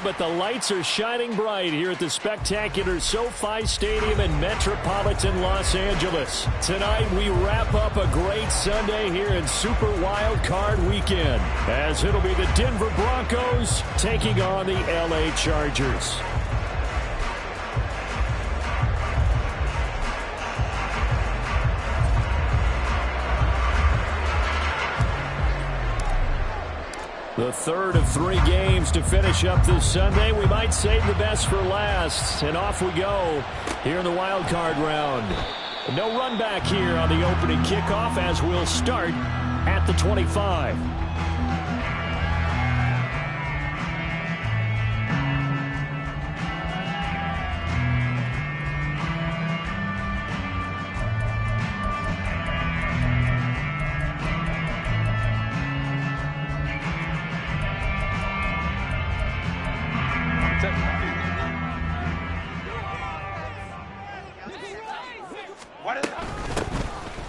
but the lights are shining bright here at the spectacular SoFi Stadium in metropolitan Los Angeles. Tonight, we wrap up a great Sunday here in Super Wildcard Weekend, as it'll be the Denver Broncos taking on the LA Chargers. The third of 3 games to finish up this Sunday. We might save the best for last. And off we go here in the wild card round. No run back here on the opening kickoff as we'll start at the 25.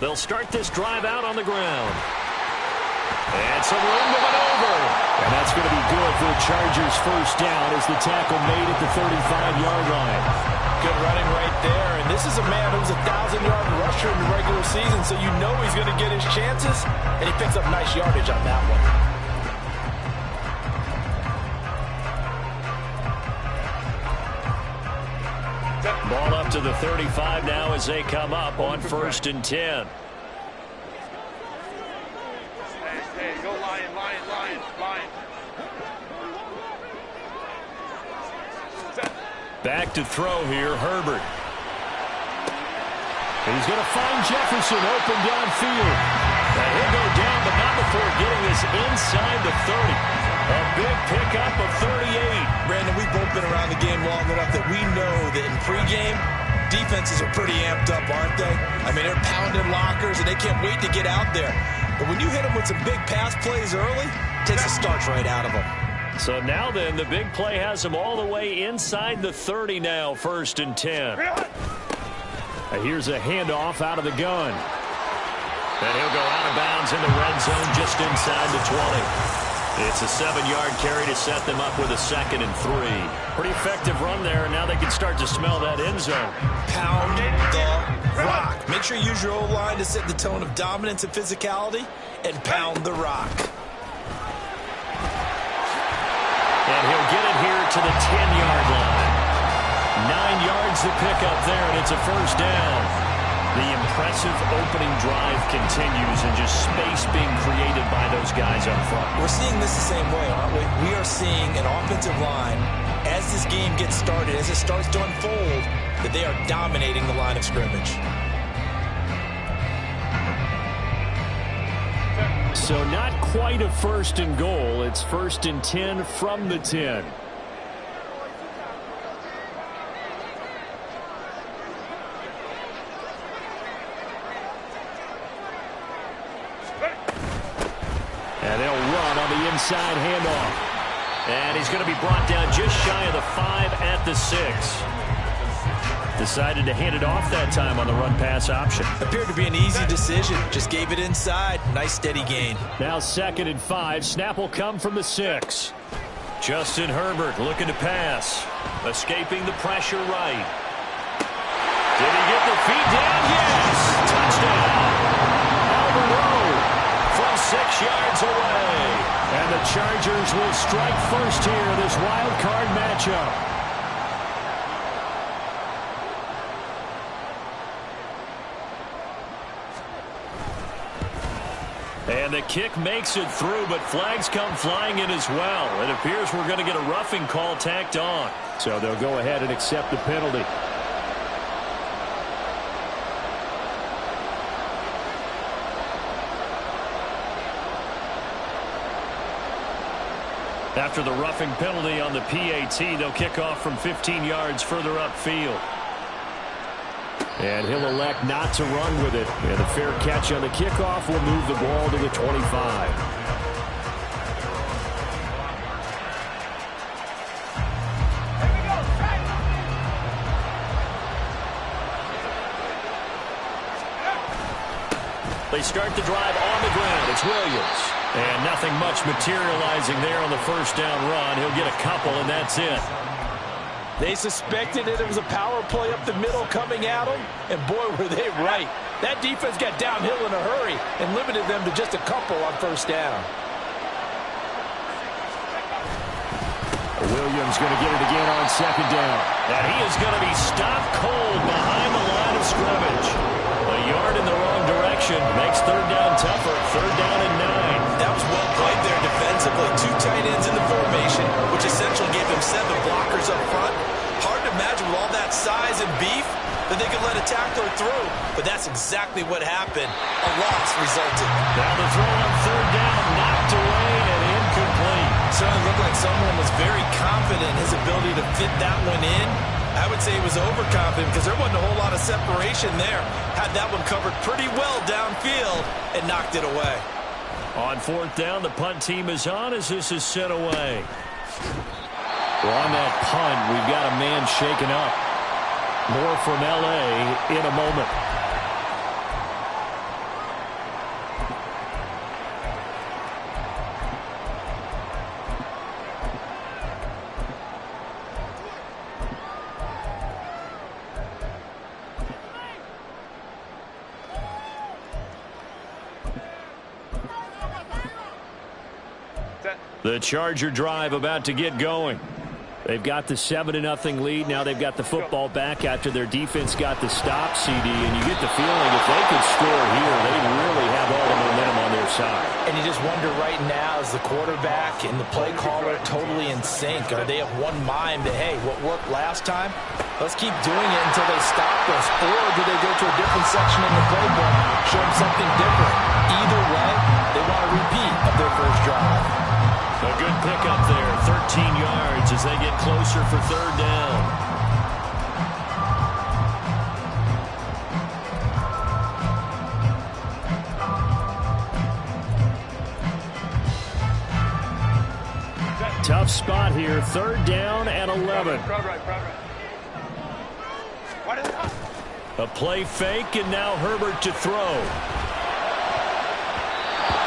They'll start this drive out on the ground. And some room to maneuver. And that's going to be good for the Chargers' first down as the tackle made at the 35-yard line. Good running right there. And this is a man who's a 1,000-yard rusher in the regular season, so you know he's going to get his chances. And he picks up nice yardage on that one. Ball up to the 35 now as they come up on 1st and 10. Hey, go Lion. Back to throw here, Herbert. And he's going to find Jefferson open downfield. And he'll go down, but not before getting this inside the 30. A big pickup of 38. Brandon, we've both been around the game long enough that we know that in pregame, defenses are pretty amped up, aren't they? I mean, they're pounding lockers, and they can't wait to get out there. But when you hit them with some big pass plays early, it takes the starch right out of them. So now then, the big play has them all the way inside the 30 now, 1st and 10. Here's a handoff out of the gun. And he'll go out of bounds in the red zone just inside the 20. It's a 7-yard carry to set them up with a 2nd and 3. Pretty effective run there, and now they can start to smell that end zone. Pound the rock. Make sure you use your O-line to set the tone of dominance and physicality, and pound the rock. And he'll get it here to the 10-yard line. 9 yards to pick up there, and it's a first down. The impressive opening drive continues, and just space being created by those guys up front. We're seeing this the same way, aren't we? We are seeing an offensive line, as this game gets started, as it starts to unfold, that they are dominating the line of scrimmage. So not quite a 1st and goal. It's 1st and 10 from the 10. And they'll run on the inside handoff. And he's going to be brought down just shy of the 5 at the 6. Decided to hand it off that time on the run-pass option. Appeared to be an easy decision. Just gave it inside. Nice steady gain. Now 2nd and 5. Snap will come from the 6. Justin Herbert looking to pass. Escaping the pressure right. Did he get the feet down? Yes! Touchdown! Albert from 6 yards away. And the Chargers will strike first here in this wild card matchup. And the kick makes it through, but flags come flying in as well. It appears we're going to get a roughing call tacked on. So they'll go ahead and accept the penalty. After the roughing penalty on the PAT, they'll kick off from 15 yards further upfield. And he'll elect not to run with it. And a fair catch on the kickoff will move the ball to the 25. They start the drive on the ground. It's Williams. And nothing much materializing there on the first down run. He'll get a couple, and that's it. They suspected it was a power play up the middle coming at them, and boy, were they right. That defense got downhill in a hurry and limited them to just a couple on first down. Williams going to get it again on second down. And he is going to be stopped cold behind the line of scrimmage. A yard in the wrong direction makes third down tougher. Third down and 9. That was well played there defensively. 2 tight ends in the formation, which essentially gave them 7 blockers up front. Hard to imagine with all that size and beef that they could let a tackler through. But that's exactly what happened. A loss resulted. Now the throw on third down, knocked away and incomplete. Certainly looked like someone was very confident in his ability to fit that one in. I would say he was overconfident because there wasn't a whole lot of separation there. Had that one covered pretty well downfield and knocked it away. On fourth down, the punt team is on as this is sent away. Well, on that punt, we've got a man shaken up. More from L.A. in a moment. The Charger drive about to get going. They've got the 7-0 lead. Now they've got the football back after their defense got the stop, CD. And you get the feeling if they could score here, they really have all the momentum on their side. And you just wonder right now, is the quarterback and the play caller totally in sync? Are they of one mind that, hey, what worked last time, let's keep doing it until they stop us? Or do they go to a different section in the playbook, show them something different? Either way, they want a repeat of their first drive. A good pickup there, 13 yards as they get closer for third down. Tough spot here, third down and 11. A play fake, and now Herbert to throw.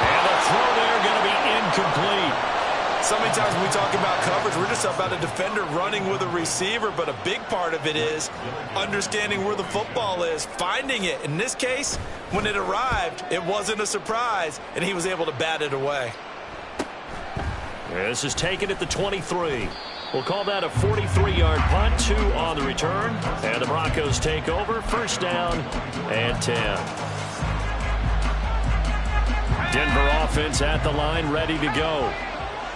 And the throw there going to be incomplete. So many times when we talk about coverage, we're just about a defender running with a receiver, but a big part of it is understanding where the football is, finding it. In this case, when it arrived, it wasn't a surprise, and he was able to bat it away. This is taken at the 23. We'll call that a 43-yard punt, 2 on the return. And the Broncos take over, first down and 10. Denver offense at the line, ready to go.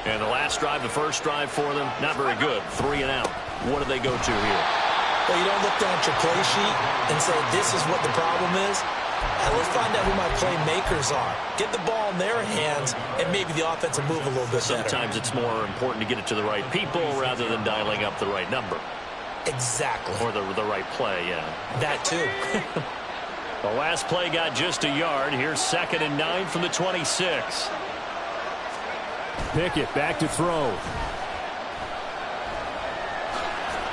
And the last drive, the first drive for them, not very good. 3 and out. What do they go to here? Well, you don't look down at your play sheet and say, this is what the problem is. Let's find out who my playmakers are. Get the ball in their hands, and maybe the offense will move a little bit better. Sometimes it's more important to get it to the right people rather than dialing up the right number. Exactly. Or the right play, yeah. That too. The last play got just a yard. Here's 2nd and 9 from the 26. Pickett back to throw.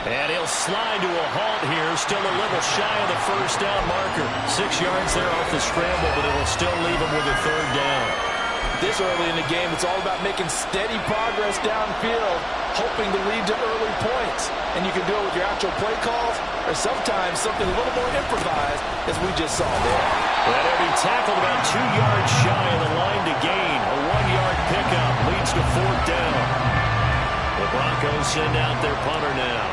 And he'll slide to a halt here. Still a little shy of the first down marker. 6 yards there off the scramble, but it'll still leave him with a third down. This early in the game, it's all about making steady progress downfield, hoping to lead to early points. And you can do it with your actual play calls, or sometimes something a little more improvised, as we just saw there. Well, he'll be tackled about 2 yards shy of the line to gain. A 1-yard pickup leads to fourth down. The Broncos send out their punter now,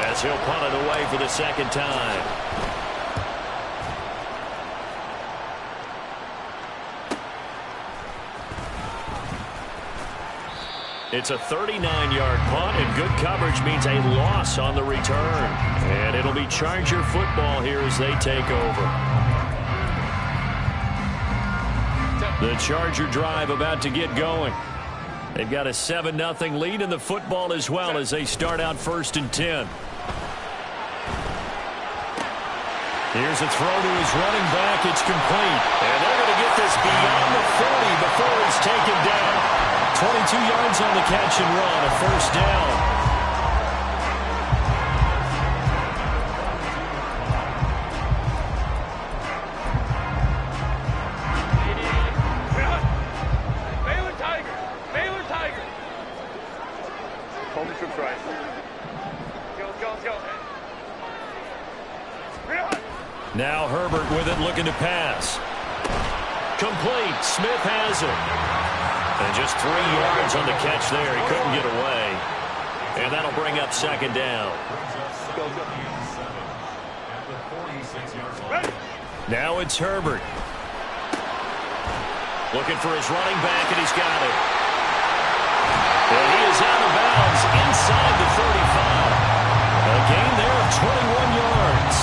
as he'll punt it away for the second time. It's a 39-yard punt, and good coverage means a loss on the return. And it'll be Charger football here as they take over. The Charger drive about to get going. They've got a 7-0 lead in the football as well as they start out 1st and 10. Here's a throw to his running back. It's complete. And they're going to get this beyond the 40 before he's taken down. 22 yards on the catch and run, a first down. Now Herbert with it, looking to pass. Complete. Smith has it. And just 3 yards on the catch there. He couldn't get away. And that'll bring up second down. Now it's Herbert. Looking for his running back, and he's got it. And he is out of bounds inside the 35. A gain there of 21 yards.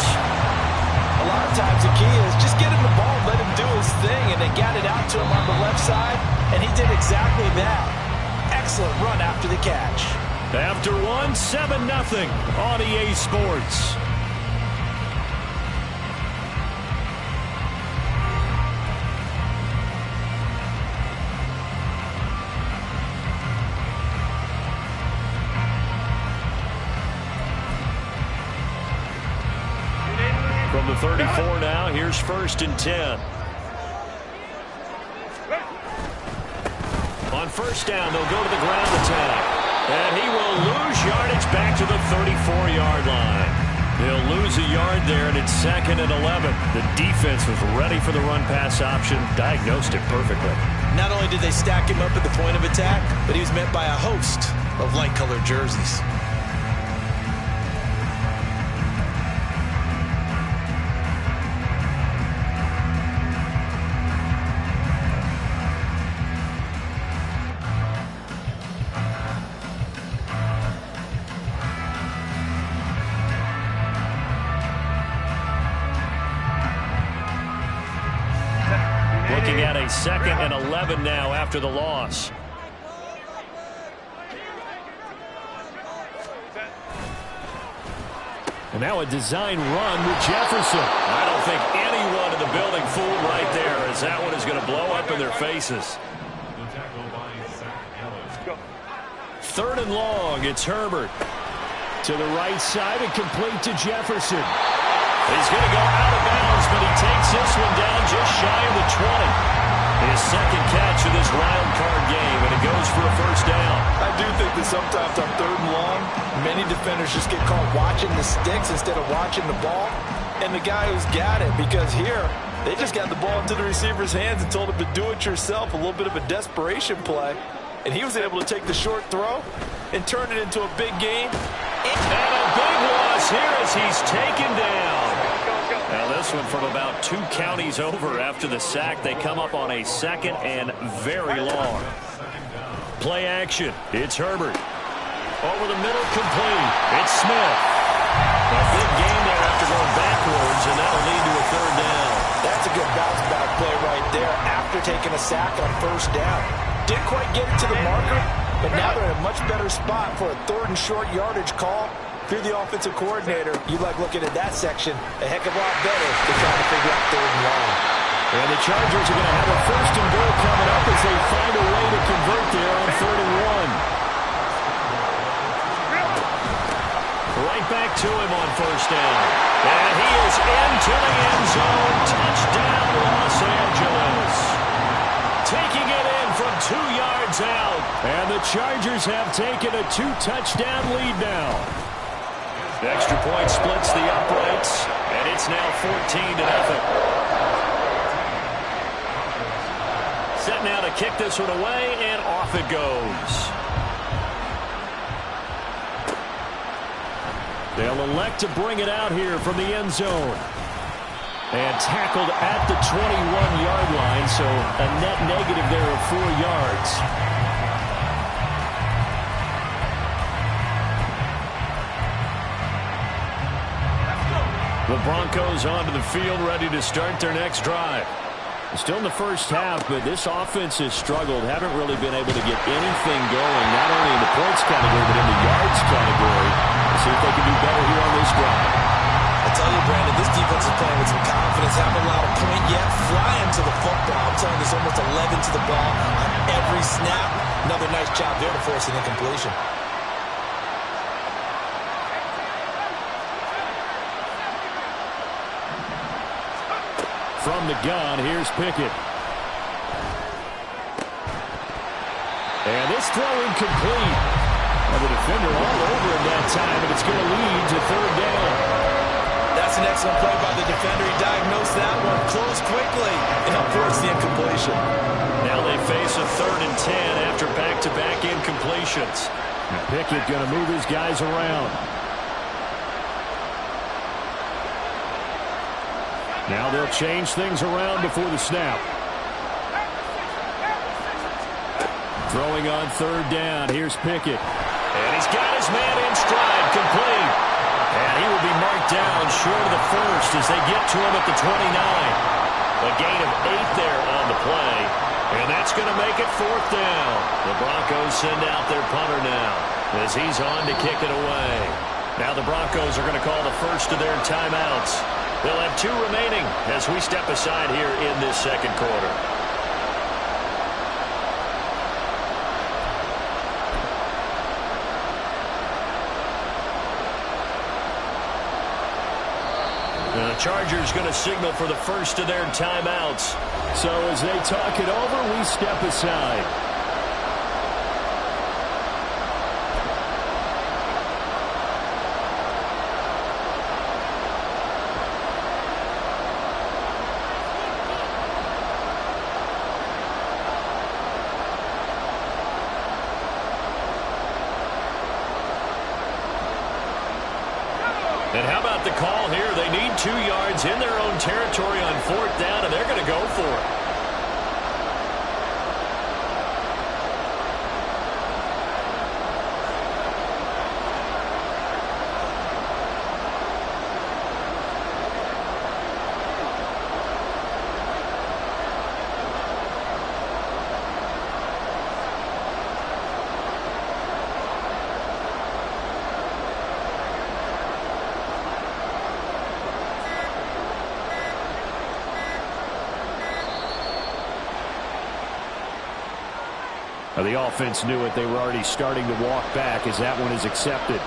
A lot of times the key is just get him the ball, let him do his thing, and they got it out to him on the left side, and he did exactly that. Excellent run after the catch. After one, 7-0 on EA Sports. From the 34 now, here's 1st and 10. On 1st down, they'll go to the ground attack. And he will lose yardage back to the 34-yard line. He'll lose a yard there, and it's 2nd and 11. The defense was ready for the run-pass option, diagnosed it perfectly. Not only did they stack him up at the point of attack, but he was met by a host of light-colored jerseys. Looking at a 2nd and 11 now after the loss. And now a design run with Jefferson. I don't think anyone in the building fooled right there, as that one is going to blow up in their faces. 3rd and long, it's Herbert. To the right side and complete to Jefferson. He's going to go out of bounds, but he takes this one down just shy of the 20. His 2nd catch of this wild card game, and it goes for a 1st down. I do think that sometimes on 3rd and long, many defenders just get caught watching the sticks instead of watching the ball. And the guy who's got it, because here, they just got the ball into the receiver's hands and told him to do it yourself, a little bit of a desperation play. And he was able to take the short throw and turn it into a big game. And a big loss here as he's taken down. Now this one from about 2 counties over after the sack. They come up on a 2nd and very long. Play action. It's Herbert. Over the middle, complete. It's Smith. A big gain there after going backwards, and that'll lead to a 3rd down. That's a good bounce back play right there after taking a sack on 1st down. Didn't quite get it to the marker, but now they're in a much better spot for a 3rd and short yardage call. If you're the offensive coordinator, you like looking at that section a heck of a lot better than trying to figure out 3rd and long. And the Chargers are going to have a 1st and goal coming up as they find a way to convert there on 3rd and 1. Right back to him on 1st down. And he is into the end zone. Touchdown, Los Angeles. Taking it in from 2 yards out. And the Chargers have taken a 2-touchdown lead now. The extra point splits the uprights, and it's now 14-0. Set now to kick this one away, and off it goes. They'll elect to bring it out here from the end zone. And tackled at the 21-yard line, so a net negative there of 4 yards. The Broncos onto the field, ready to start their next drive. Still in the first half, but this offense has struggled. Haven't really been able to get anything going, not only in the points category, but in the yards category. Let's see if they can do better here on this drive. I tell you, Brandon, this defense is playing with some confidence. Haven't allowed a point yet. Flying to the football. I'm telling you, there's almost 11 to the ball on every snap. Another nice job there to force an incompletion. From the gun, here's Pickett. And this throw incomplete. And the defender all over him that time, and it's going to lead to 3rd down. That's That's an excellent play by the defender. He diagnosed that one, closed quickly, and forced the incompletion. Now they face a 3rd and 10 after back-to-back incompletions. Pickett going to move his guys around. Now they'll change things around before the snap. Throwing on 3rd down. Here's Pickett. And he's got his man in stride, complete. And he will be marked down short of the first as they get to him at the 29. A gain of 8 there on the play. And that's going to make it 4th down. The Broncos send out their punter now as he's on to kick it away. Now the Broncos are going to call the first of their timeouts. They'll have 2 remaining as we step aside here in this second quarter. The Chargers going to signal for the first of their timeouts. So as they talk it over, we step aside. And how about the call here? They need 2 yards in their own territory on 4th down, and they're going to go for it. The offense knew it. They were already starting to walk back as that one is accepted.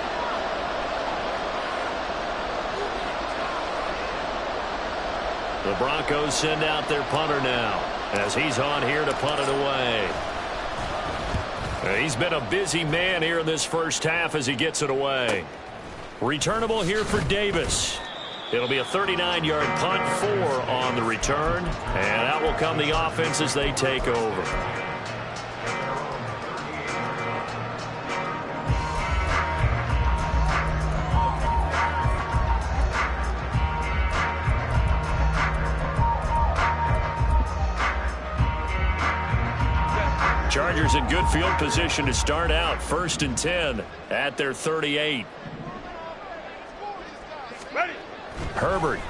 The Broncos send out their punter now as he's on here to punt it away. He's been a busy man here in this first half as he gets it away. Returnable here for Davis. It'll be a 39-yard punt, 4 on the return, and out will come the offense as they take over. Chargers in good field position to start out. 1st and 10 at their 38. Ready. Herbert.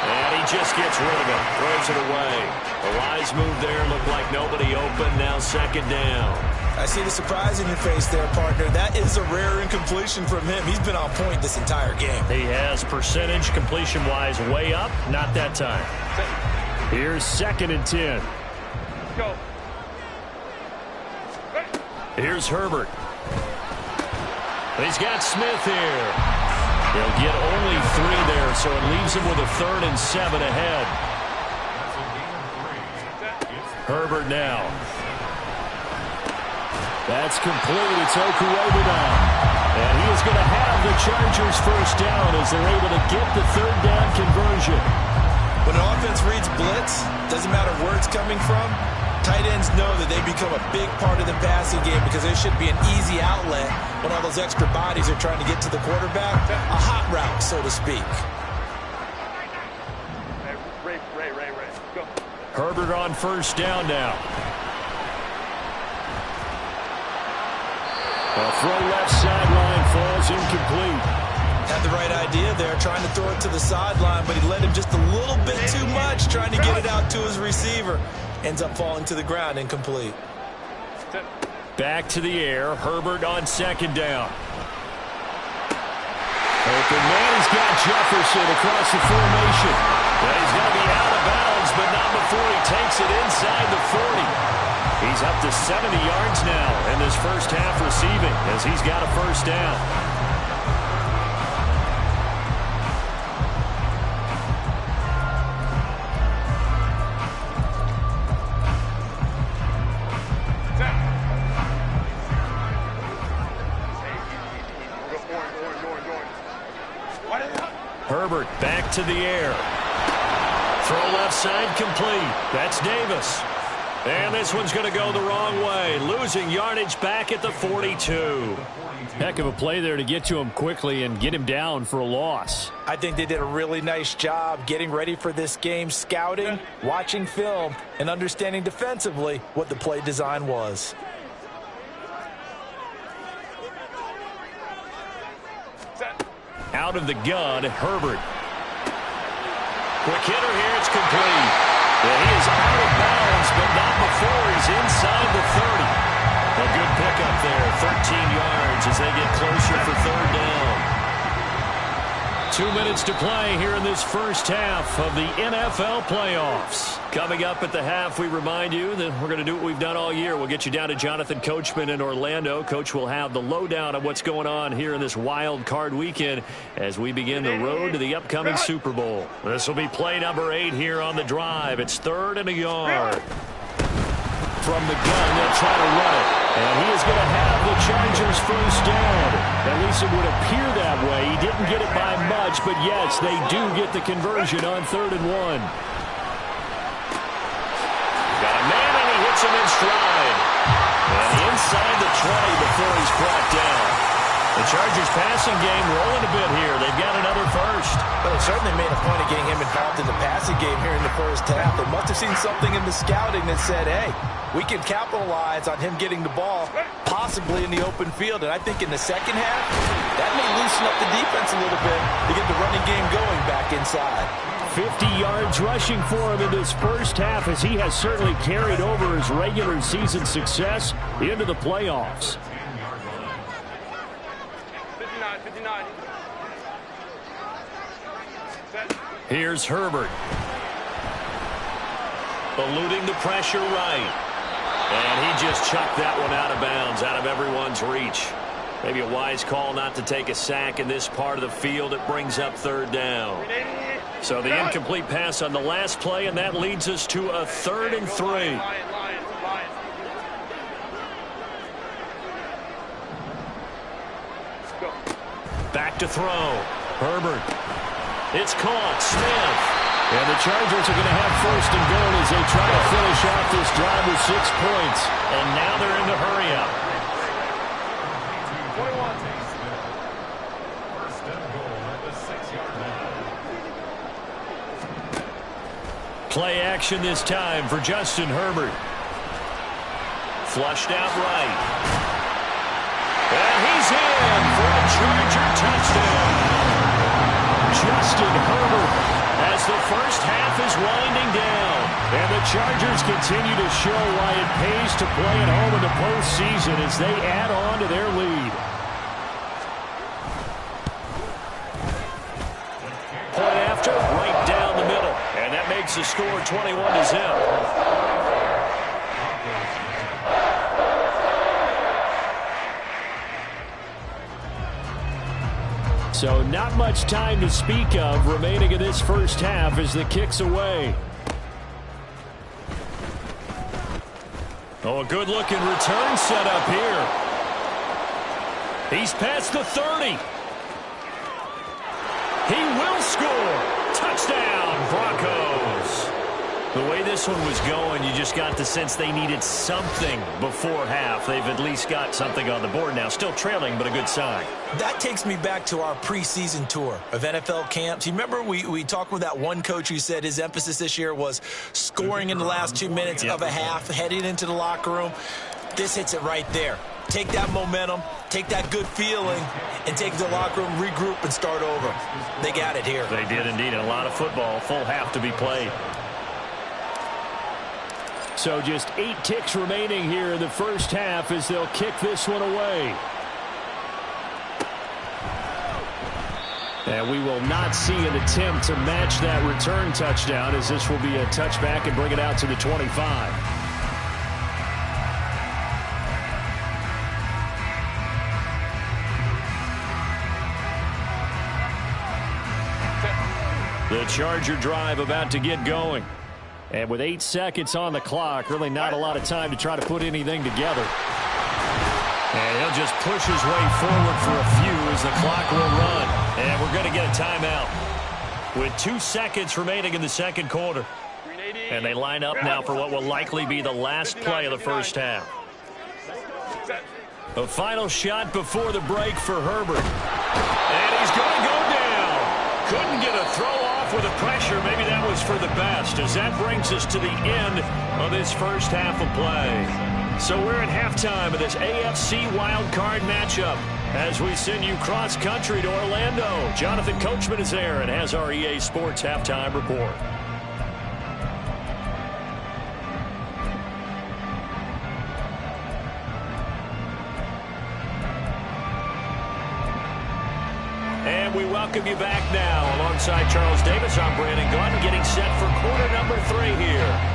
And he just gets rid of it. Throws it away. A wise move there. Looked like nobody open. Now 2nd down. I see the surprise in your face there, partner. That is a rare incompletion from him. He's been on point this entire game. He has percentage completion-wise way up. Not that time. Here's 2nd and 10. Go. Here's Herbert. He's got Smith here. He'll get only 3 there, so it leaves him with a 3rd and 7 ahead. Herbert now. That's complete. It's Okuewu now. And he is going to have the Chargers first down as they're able to get the 3rd down conversion. When an offense reads blitz, doesn't matter where it's coming from, tight ends know that they become a big part of the passing game because there should be an easy outlet when all those extra bodies are trying to get to the quarterback. A hot route, so to speak. Ray. Go. Herbert on 1st down now. A throw left sideline falls incomplete. Had the right idea there, trying to throw it to the sideline, but he led him just a little bit too much, trying to get it out to his receiver. Ends up falling to the ground, incomplete. Back to the air. Herbert on 2nd down. Open man, he's got Jefferson across the formation. But he's going to be out of bounds, but not before he takes it inside the 40. He's up to 70 yards now in this first half receiving as he's got a 1st down. Herbert back to the air. Throw left side complete. That's Davis. And this one's going to go the wrong way. Losing yardage back at the 42. Heck of a play there to get to him quickly and get him down for a loss. I think they did a really nice job getting ready for this game, scouting, watching film, and understanding defensively what the play design was. Out of the gun, Herbert. Quick hitter here, it's complete. And he is out of bounds, but not before he's inside the 30. A good pickup there, 13 yards as they get closer for third down. 2 minutes to play here in this first half of the NFL playoffs. Coming up at the half, we remind you that we're going to do what we've done all year. We'll get you down to Jonathan Coachman in Orlando. Coach will have the lowdown on what's going on here in this wild card weekend as we begin the road to the upcoming Super Bowl. This will be play number 8 here on the drive. It's 3rd and a yard. From the gun, they'll try to run it. And he is going to have the Chargers first down. At least it would appear that way. He didn't get it by much, but yes, they do get the conversion on 3rd and 1. Got a man, and he hits him in stride. And inside the 20 before he's brought down. The Chargers passing game rolling a bit here. They've got another first. But it certainly made a point of getting him involved in the passing game here in the first half. They must have seen something in the scouting that said, hey, we can capitalize on him getting the ball, possibly in the open field. And I think in the second half, that may loosen up the defense a little bit to get the running game going back inside. 50 yards rushing for him in this first half as he has certainly carried over his regular season success into the playoffs. 59. Here's Herbert. Eluding the pressure right. And he just chucked that one out of bounds, out of everyone's reach. Maybe a wise call not to take a sack in this part of the field. It brings up 3rd down. So the incomplete pass on the last play, and that leads us to a 3rd and 3. Back to throw. Herbert. It's caught. Smith. And the Chargers are going to have 1st and goal as they try to finish off this drive with 6 points. And now they're in the hurry up. Play action this time for Justin Herbert. Flushed out right. And he's in for a Charger touchdown. Justin Herbert as the first half is winding down. And the Chargers continue to show why it pays to play at home in the postseason as they add on to their lead. Point after, right down the middle. And that makes the score 21-0. So not much time to speak of remaining in this first half as the kick's away. Oh, a good-looking return set up here. He's past the 30. He will score. Touchdown, Broncos. The way this one was going, you just got the sense they needed something before half. They've at least got something on the board now. Still trailing, but a good sign. That takes me back to our preseason tour of NFL camps. You remember we talked with that one coach who said his emphasis this year was scoring in the last 2 minutes of a half, heading into the locker room. This hits it right there. Take that momentum, take that good feeling, and take it to the locker room, regroup, and start over. They got it here. They did indeed. A lot of football, full half to be played. So just 8 ticks remaining here in the first half as they'll kick this one away. And we will not see an attempt to match that return touchdown as this will be a touchback and bring it out to the 25. The Charger drive about to get going. And with 8 seconds on the clock, really not a lot of time to try to put anything together. And he'll just push his way forward for a few as the clock will run. And we're going to get a timeout. with 2 seconds remaining in the second quarter. And they line up now for what will likely be the last play of the first half. A final shot before the break for Herbert. And he's going to go down. Couldn't get a throw off with the pressure. Maybe that was for the best, as that brings us to the end of this first half of play. So we're at halftime of this AFC Wildcard matchup as we send you cross-country to Orlando. Jonathan Coachman is there and has our EA Sports halftime report. And we welcome you back now. Alongside Charles Davis, I'm Brandon Gaudin, getting set for quarter number 3 here.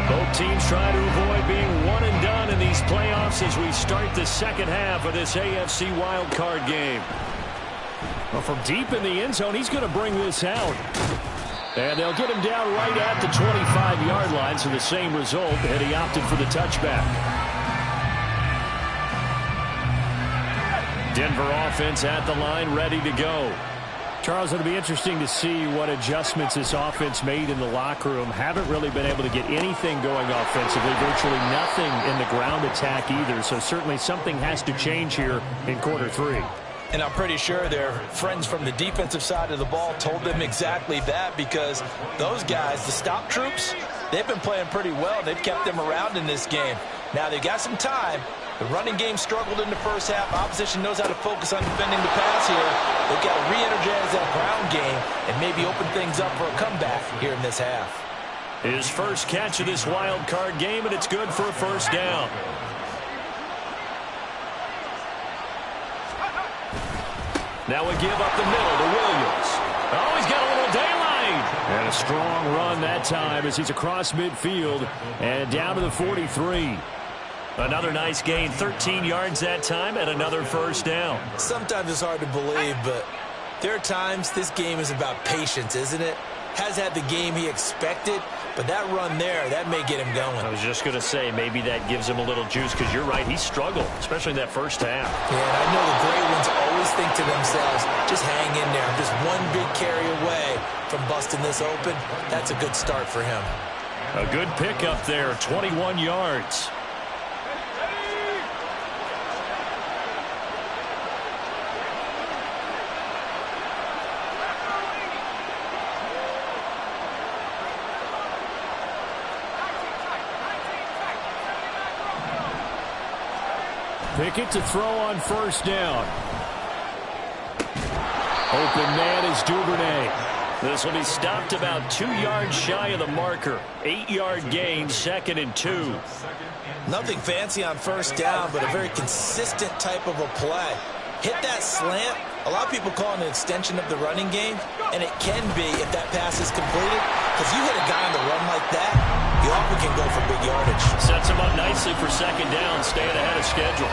Both teams try to avoid being one and done in these playoffs as we start the second half of this AFC wildcard game. Well, from deep in the end zone, he's going to bring this out. And they'll get him down right at the 25-yard line, so the same result, and he opted for the touchback. Denver offense at the line, ready to go. Charles, it'll be interesting to see what adjustments this offense made in the locker room. Haven't really been able to get anything going offensively, virtually nothing in the ground attack either. So certainly something has to change here in quarter 3. And I'm pretty sure their friends from the defensive side of the ball told them exactly that, because those guys, the stop troops, they've been playing pretty well. They've kept them around in this game. Now they've got some time. The running game struggled in the first half. Opposition knows how to focus on defending the pass here. They've got to re-energize that ground game and maybe open things up for a comeback here in this half. His first catch of this wild card game, and it's good for a first down. Now we give up the middle to Williams. Oh, he's got a little daylight. And a strong run that time as he's across midfield and down to the 43. Another nice gain, 13 yards that time, and another first down. Sometimes it's hard to believe, but there are times this game is about patience, isn't it? Has had the game he expected, but that run there, that may get him going. I was just going to say, maybe that gives him a little juice, because you're right, he struggled, especially in that first half. Yeah, and I know the great ones always think to themselves, just hang in there. I'm just one big carry away from busting this open. That's a good start for him. A good pickup there, 21 yards. Pickett to throw on first down. Open man is Duvernay. This will be stopped about 2 yards shy of the marker. 8-yard gain, 2nd and 2. Nothing fancy on first down, but a very consistent type of a play. Hit that slant. A lot of people call it an extension of the running game, and it can be if that pass is completed, because you hit a guy on the run like that, you often can go for big yardage. Sets him up nicely for second down, staying ahead of schedule.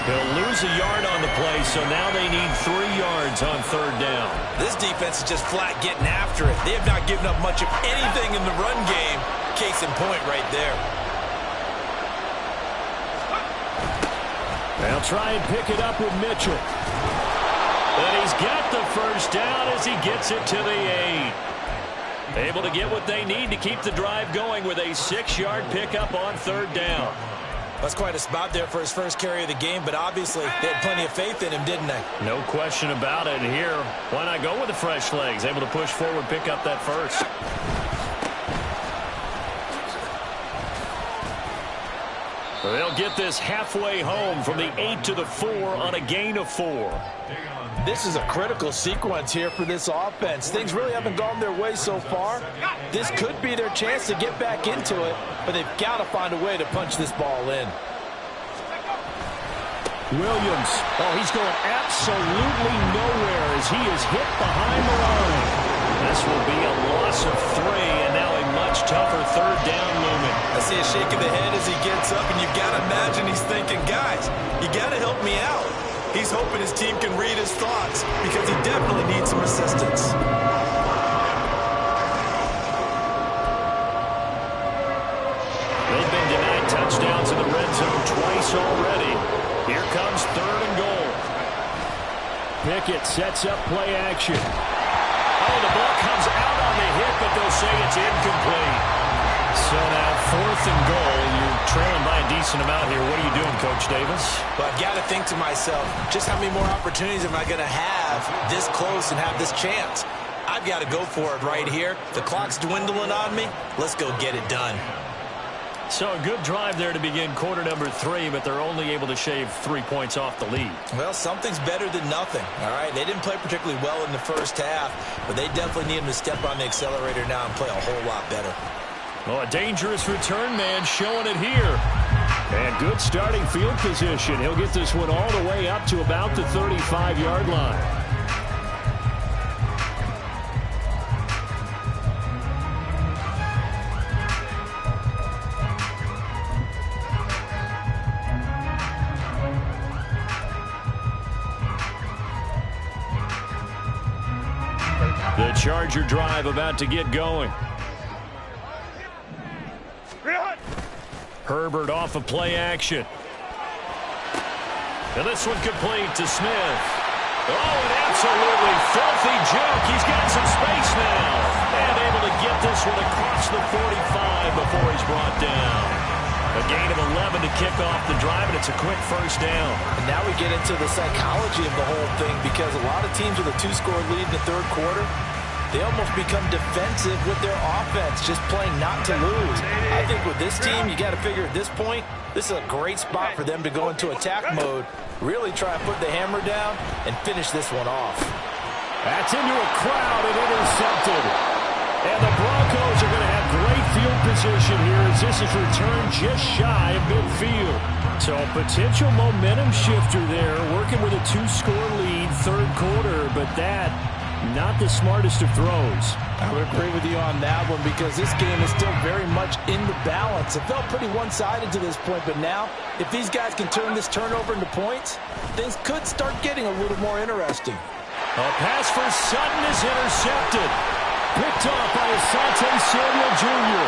They'll lose a yard on the play, so now they need 3 yards on third down. This defense is just flat getting after it. They have not given up much of anything in the run game. Case in point right there. They'll try and pick it up with Mitchell. And he's got the first down as he gets it to the 8. Able to get what they need to keep the drive going with a 6-yard pickup on third down. That's quite a spot there for his first carry of the game, but obviously they had plenty of faith in him, didn't they? No question about it. And here, why not go with the fresh legs? Able to push forward, pick up that first. They'll get this halfway home from the 8 to the 4 on a gain of 4. This is a critical sequence here for this offense. Things really haven't gone their way so far. This could be their chance to get back into it, but they've got to find a way to punch this ball in. Williams. Oh, he's going absolutely nowhere as he is hit behind the line. This will be a loss of 3, and now a much tougher third down looming. I see a shake of the head as he gets up, and you've got to imagine he's thinking, guys, you got to help me out. He's hoping his team can read his thoughts because he definitely needs some assistance. They've been denied touchdowns in the red zone twice already. Here comes 3rd and goal. Pickett sets up play action. Oh, the ball comes out on the hit, but they'll say it's incomplete. So now 4th and goal. You're trailing by a decent amount here. What are you doing, Coach Davis? Well, I've got to think to myself, just how many more opportunities am I going to have this close and have this chance? I've got to go for it right here. The clock's dwindling on me. Let's go get it done. So a good drive there to begin quarter number 3, but they're only able to shave 3 points off the lead. Well, something's better than nothing, all right? They didn't play particularly well in the first half, but they definitely need him to step on the accelerator now and play a whole lot better. Well, a dangerous return man showing it here. And good starting field position. He'll get this one all the way up to about the 35-yard line. The Charger drive about to get going. Herbert off of play action. And this one complete to Smith. Oh, an absolutely filthy juke. He's got some space now. And able to get this one across the 45 before he's brought down. A gain of 11 to kick off the drive, and it's a quick first down. And now we get into the psychology of the whole thing, because a lot of teams with a 2-score lead in the third quarter, they almost become defensive with their offense, just playing not to lose. I think with this team, you got to figure at this point, this is a great spot for them to go into attack mode, really try to put the hammer down and finish this one off. That's into a crowd and intercepted. And the Broncos are going to have great field position here as this is returned just shy of midfield. So a potential momentum shifter there, working with a 2-score lead, third quarter, but that not the smartest of throws. I would agree with you on that one, because this game is still very much in the balance. It felt pretty one-sided to this point, but now if these guys can turn this turnover into points, things could start getting a little more interesting. A pass for Sutton is intercepted. Picked off by Asante Samuel Jr.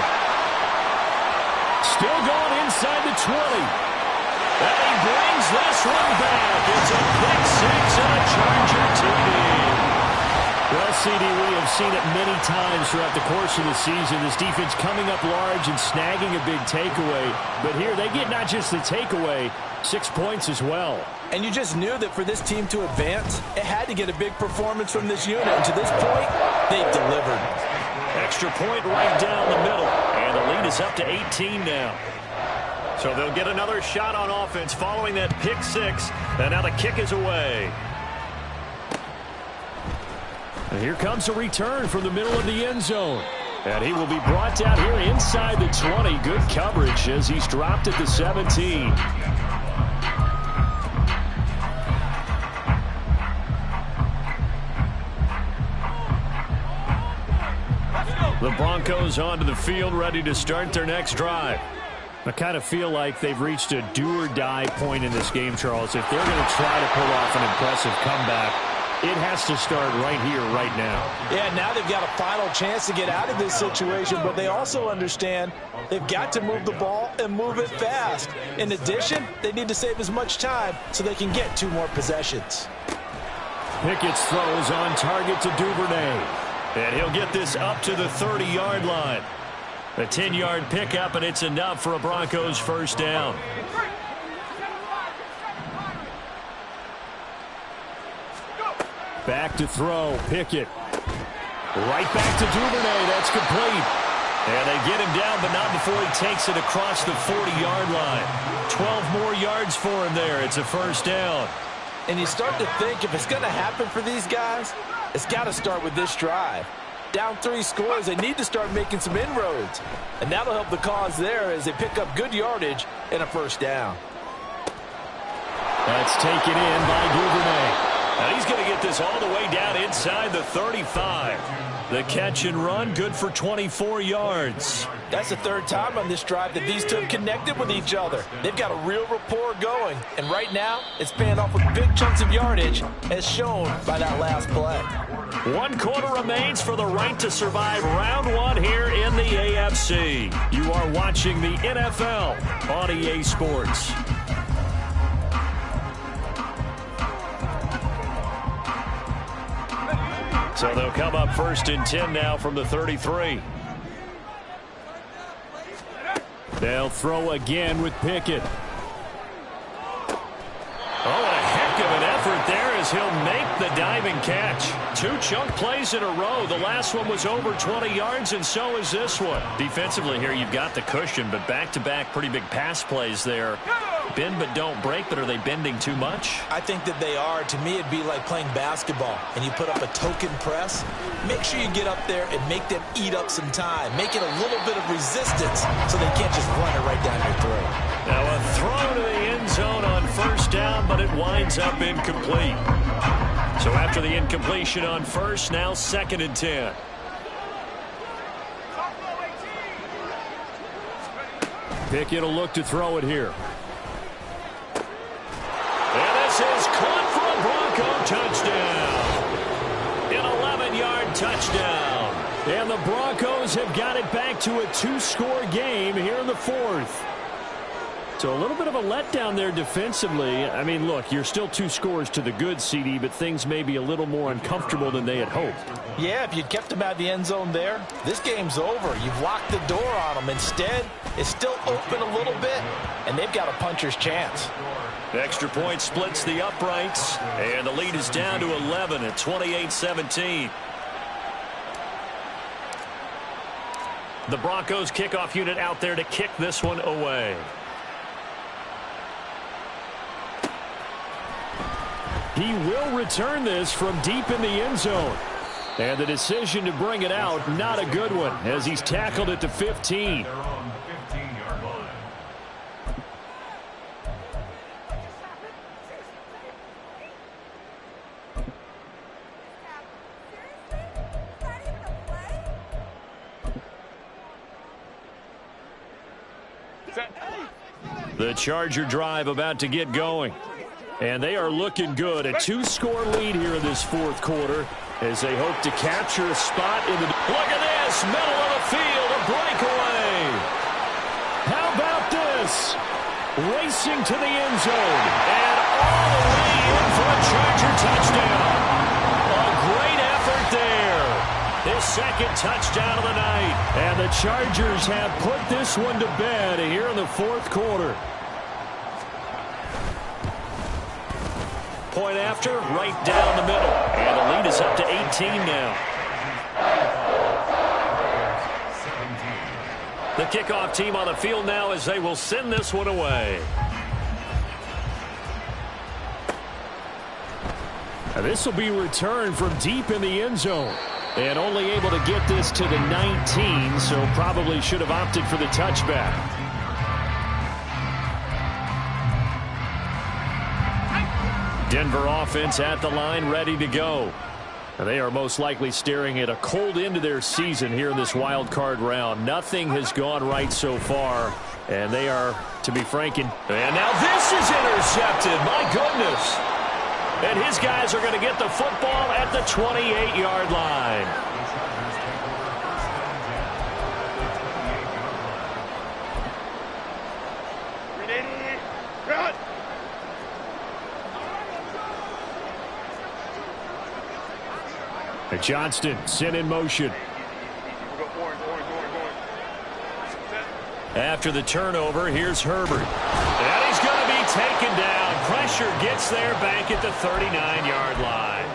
Still going inside the 20. And he brings this one back. It's a pick six and a Charger TD. Well, CD, we have seen it many times throughout the course of the season. This defense coming up large and snagging a big takeaway. But here they get not just the takeaway, 6 points as well. And you just knew that for this team to advance, it had to get a big performance from this unit. And to this point, they've delivered. Extra point right down the middle. And the lead is up to 18 now. So they'll get another shot on offense following that pick six. And now the kick is away. And here comes a return from the middle of the end zone. And he will be brought down here inside the 20. Good coverage as he's dropped at the 17. The Broncos onto the field, ready to start their next drive. I kind of feel like they've reached a do-or-die point in this game, Charles. If they're going to try to pull off an impressive comeback, it has to start right here, right now. Yeah, now they've got a final chance to get out of this situation, but they also understand they've got to move the ball and move it fast. In addition, they need to save as much time so they can get 2 more possessions. Pickett's throws on target to Duvernay. And he'll get this up to the 30-yard line. A 10-yard pickup, and it's enough for a Broncos first down. Back to throw, Pickett. Right back to Duvernay, that's complete. And they get him down, but not before he takes it across the 40-yard line. 12 more yards for him there. It's a first down. And you start to think if it's going to happen for these guys, it's got to start with this drive. Down 3 scores, they need to start making some inroads. And that'll help the cause there as they pick up good yardage and a first down. That's taken in by Duvernay. Now he's going to get this all the way down inside the 35. The catch and run, good for 24 yards. That's the 3rd time on this drive that these two have connected with each other. They've got a real rapport going. And right now, it's paying off with big chunks of yardage, as shown by that last play. 1 quarter remains for the right to survive round 1 here in the AFC. You are watching the NFL on EA Sports. So they'll come up 1st and 10 now from the 33. They'll throw again with Pickett. Oh, and a heck of an effort there as he'll make the diving catch. 2 chunk plays in a row. The last one was over 20 yards, and so is this one. Defensively here, you've got the cushion, but back-to-back pretty big pass plays there. Bend but don't break, but are they bending too much? I think that they are. To me, it'd be like playing basketball, and you put up a token press. Make sure you get up there and make them eat up some time. Make it a little bit of resistance so they can't just run it right down your throat. Now a throw to the end zone on 1st down, but it winds up incomplete. So after the incompletion on 1st, now 2nd and 10. Pickett will look to throw it here. And this is caught for a Bronco touchdown. An 11-yard touchdown. And the Broncos have got it back to a 2-score game here in the 4th. So a little bit of a letdown there defensively. I mean, look, you're still 2 scores to the good, CD, but things may be a little more uncomfortable than they had hoped. Yeah, if you'd kept them out of the end zone there, this game's over. You've locked the door on them. Instead, it's still open a little bit, and they've got a puncher's chance. Extra point splits the uprights, and the lead is down to 11 at 28-17. The Broncos kickoff unit out there to kick this one away. He will return this from deep in the end zone. And the decision to bring it out, not a good one, as he's tackled at the 15. The Charger drive about to get going. And they are looking good. A 2-score lead here in this 4th quarter as they hope to capture a spot in the... Look at this! Middle of the field, a breakaway! How about this? Racing to the end zone. And all the way in for a Charger touchdown. A great effort there. His 2nd touchdown of the night. And the Chargers have put this one to bed here in the 4th quarter. Point after, right down the middle. And the lead is up to 18 now. The kickoff team on the field now as they will send this one away. Now this will be returned from deep in the end zone. And only able to get this to the 19, so probably should have opted for the touchback. Denver offense at the line, ready to go. And they are most likely staring at a cold end to their season here in this wild card round. Nothing has gone right so far, and they are, to be frank, and now this is intercepted. My goodness. And his guys are going to get the football at the 28-yard line. Johnston sent in motion. After the turnover, here's Herbert. And he's going to be taken down. Pressure gets there back at the 39-yard line.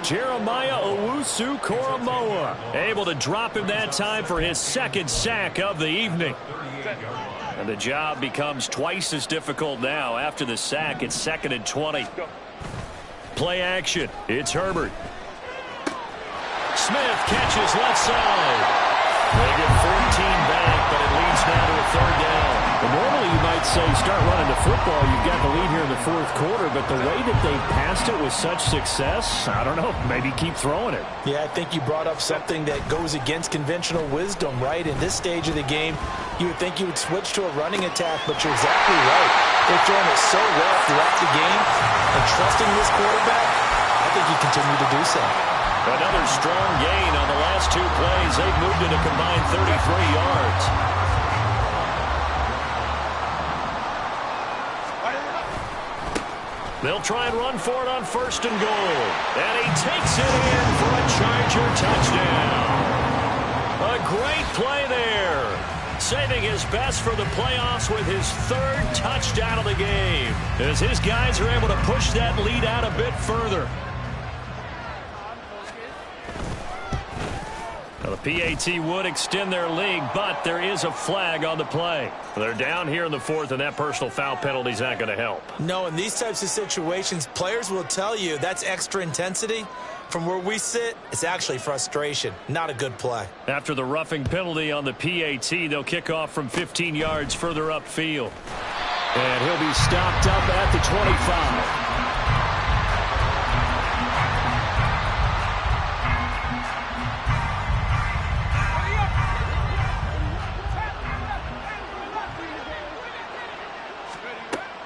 Jeremiah Owusu-Koramoah able to drop him that time for his 2nd sack of the evening. And the job becomes twice as difficult now. After the sack, it's 2nd and 20. Play action. It's Herbert. Smith catches left side. They get 14 back, but it leads now to a 3rd down. Well, normally you might say start running the football. You've got the lead here in the 4th quarter, but the way that they passed it with such success, I don't know, maybe keep throwing it. Yeah, I think you brought up something that goes against conventional wisdom, right? In this stage of the game, you would think you would switch to a running attack, but you're exactly right. They're throwing it so well throughout the game, and trusting this quarterback, I think you continue to do so. Another strong gain on the last 2 plays. They've moved it a combined 33 yards. They'll try and run for it on 1st and goal. And he takes it in for a Charger touchdown. A great play there. Saving his best for the playoffs with his 3rd touchdown of the game, as his guys are able to push that lead out a bit further. Now, the PAT would extend their lead, but there is a flag on the play. They're down here in the 4th, and that personal foul penalty is not going to help. No, in these types of situations, players will tell you that's extra intensity. From where we sit, it's actually frustration. Not a good play. After the roughing penalty on the PAT, they'll kick off from 15 yards further upfield. And he'll be stopped up at the 25.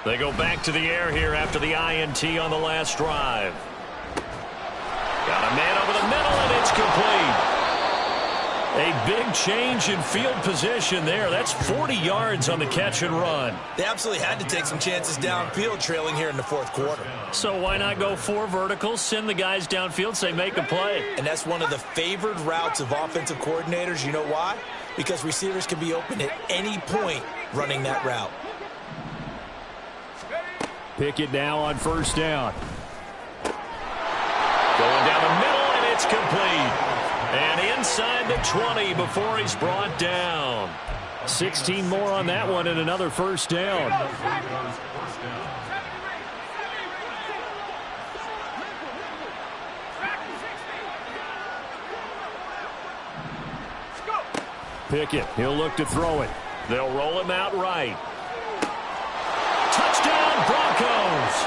They go back to the air here after the INT on the last drive. Got a man over the middle, and it's complete. A big change in field position there. That's 40 yards on the catch and run. They absolutely had to take some chances downfield trailing here in the 4th quarter. So why not go 4 verticals, send the guys downfield, say make a play? And that's one of the favored routes of offensive coordinators. You know why? Because receivers can be open at any point running that route. Pickett now on 1st down. Going down the middle, and it's complete. And inside the 20 before he's brought down. 16 more on that one and another 1st down. Pickett, he'll look to throw it. They'll roll him out right. Touchdown, Broncos!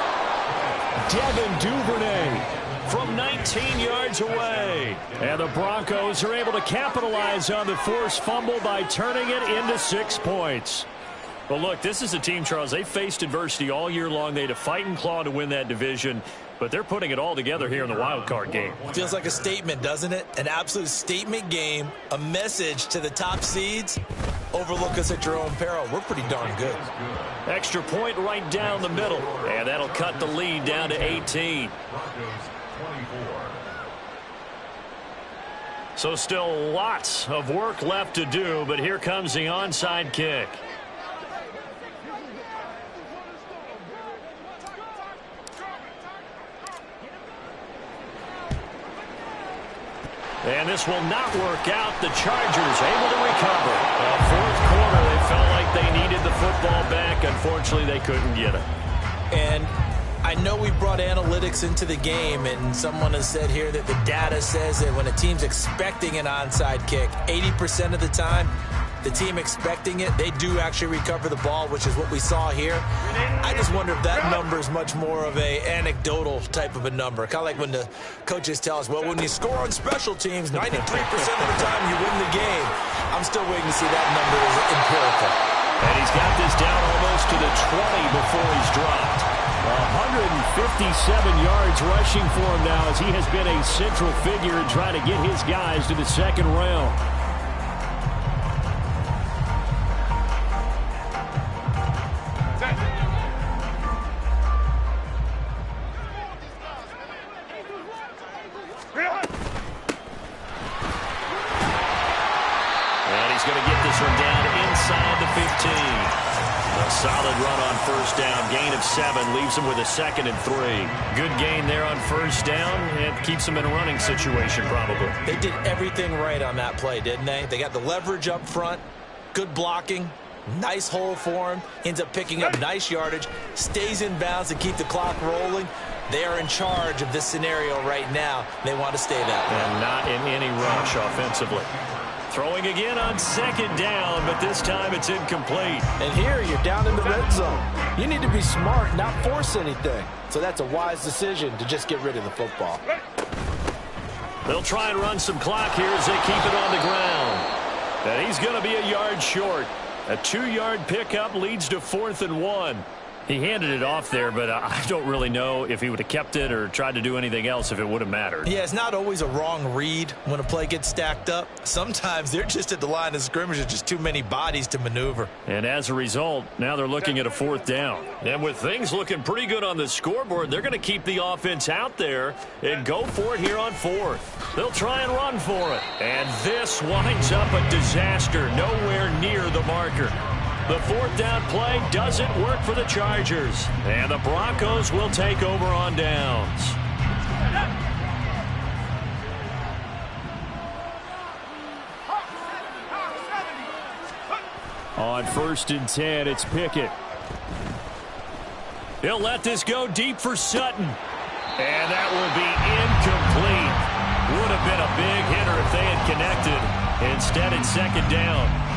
Devin Duvernay from 19 yards away. And the Broncos are able to capitalize on the forced fumble by turning it into 6 points. But look, this is a team, Charles, they faced adversity all year long. They had to fight and claw to win that division, but they're putting it all together here in the wild card game. Feels like a statement, doesn't it? An absolute statement game, a message to the top seeds. Overlook us at your own peril. We're pretty darn good. Extra point right down the middle, and that'll cut the lead down to 18. So still lots of work left to do, but here comes the onside kick. And this will not work out. The Chargers able to recover. Well, 4th quarter, they felt like they needed the football back. Unfortunately, they couldn't get it. And I know we brought analytics into the game, and someone has said here that the data says that when a team's expecting an onside kick, 80% of the time, the team expecting it, they do actually recover the ball, which is what we saw here. I just wonder if that number is much more of a anecdotal type of a number. Kind of like when the coaches tell us, well, when you score on special teams, 93% of the time you win the game. I'm still waiting to see that number is empirical. And he's got this down almost to the 20 before he's dropped. 157 yards rushing for him now, as he has been a central figure in trying to get his guys to the 2nd round. Solid run on 1st down. Gain of 7 leaves him with a 2nd and 3. Good gain there on 1st down. It keeps him in a running situation probably. They did everything right on that play, didn't they? They got the leverage up front, good blocking, nice hole for him, ends up picking up nice yardage, stays in bounds to keep the clock rolling. They are in charge of this scenario right now. They want to stay that way. And not in any rush offensively. Throwing again on 2nd down, but this time it's incomplete. And here you're down in the red zone. You need to be smart, not force anything. So that's a wise decision to just get rid of the football. They'll try and run some clock here as they keep it on the ground. And he's going to be a yard short. A 2-yard pickup leads to 4th and 1. He handed it off there, but I don't really know if he would have kept it or tried to do anything else if it would have mattered. Yeah, it's not always a wrong read when a play gets stacked up. Sometimes they're just at the line of scrimmage. There's just too many bodies to maneuver. And as a result, now they're looking at a 4th down. And with things looking pretty good on the scoreboard, they're going to keep the offense out there and go for it here on 4th. They'll try and run for it. And this winds up a disaster, nowhere near the marker. The 4th down play doesn't work for the Chargers. And the Broncos will take over on downs. On 1st and 10, it's Pickett. He'll let this go deep for Sutton. And that will be incomplete. Would have been a big hitter if they had connected. Instead, it's 2nd down.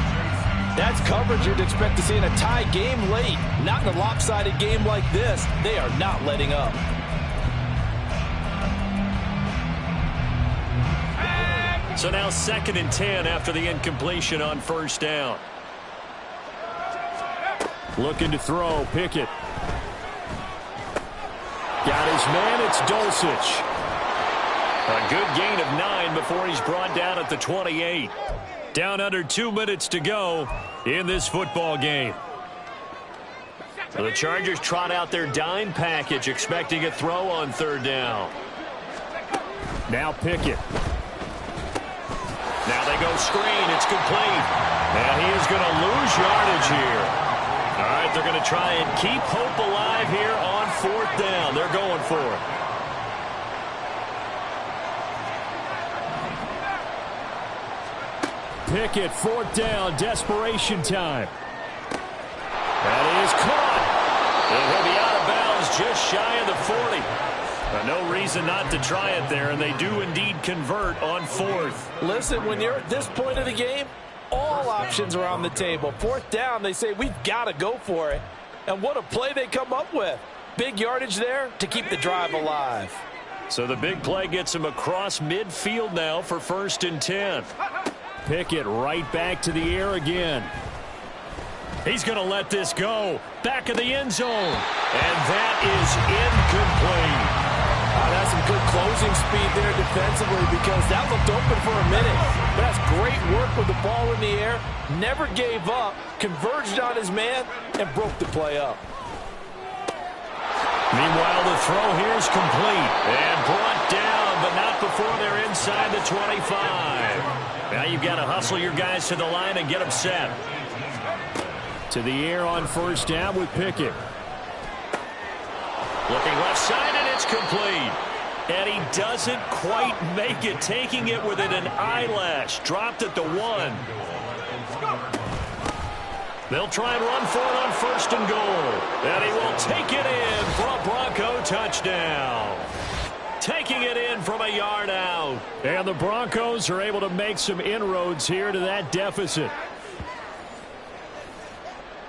That's coverage you'd expect to see in a tie game late. Not in a lopsided game like this. They are not letting up. So now 2nd and 10 after the incompletion on 1st down. Looking to throw, Pickett. Got his man, it's Dulcich. A good gain of 9 before he's brought down at the 28. Down under 2 minutes to go in this football game. So the Chargers trot out their dime package, expecting a throw on 3rd down. Now Pickett. Now they go screen. It's complete. And he is going to lose yardage here. All right, they're going to try and keep hope alive here on 4th down. They're going for it. Pickett, 4th down, desperation time. That is caught. And he'll be out of bounds just shy of the 40. No reason not to try it there, and they do indeed convert on 4th. Listen, when you're at this point of the game, all options are on the table. 4th down, they say, we've got to go for it. And what a play they come up with. Big yardage there to keep the drive alive. So the big play gets him across midfield now for 1st and 10. Pickett right back to the air again. He's going to let this go. Back of the end zone. And that is incomplete. That's some good closing speed there defensively because that looked open for a minute. That's great work with the ball in the air. Never gave up. Converged on his man and broke the play up. Meanwhile, the throw here is complete. And brought down, but not before they're inside the 25. Now you've got to hustle your guys to the line and get them set. To the air on 1st down with Pickett. Looking left side, and it's complete. And he doesn't quite make it, taking it within an eyelash. Dropped at the 1. They'll try and run for it on 1st and goal. And he will take it in for a Bronco touchdown. Taking it in from a yard out. And the Broncos are able to make some inroads here to that deficit.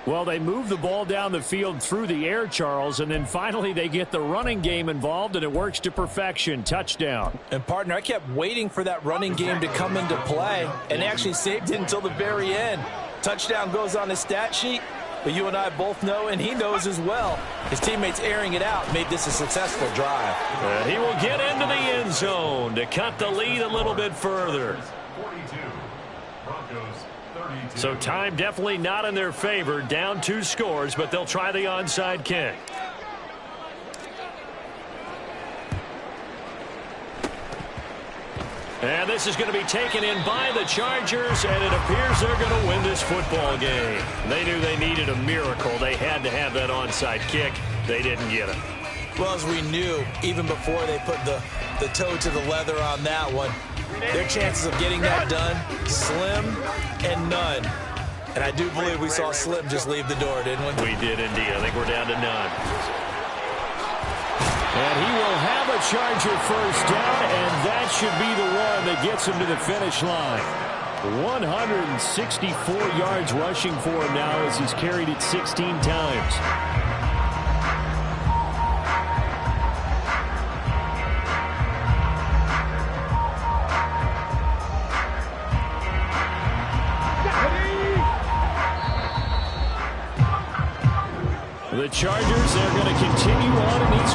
Well, they move the ball down the field through the air, Charles, and then finally they get the running game involved, and it works to perfection. Touchdown. And, partner, I kept waiting for that running game to come into play, and actually saved it until the very end. Touchdown goes on his stat sheet, but you and I both know, and he knows as well, his teammates airing it out made this a successful drive. And he will get into the end zone to cut the lead a little bit further. 42. Broncos. So time definitely not in their favor. Down 2 scores, but they'll try the onside kick. And this is going to be taken in by the Chargers, and it appears they're going to win this football game. They knew they needed a miracle. They had to have that onside kick. They didn't get it. Well, as we knew, even before they put the toe to the leather on that one, their chances of getting that done, slim and none. And I do believe we saw Slim just leave the door, didn't we? We did indeed. I think we're down to none. And he will have a Charger 1st down, and that should be the one that gets him to the finish line. 164 yards rushing for him now as he's carried it 16 times. The The Chargers, they're going to continue on in each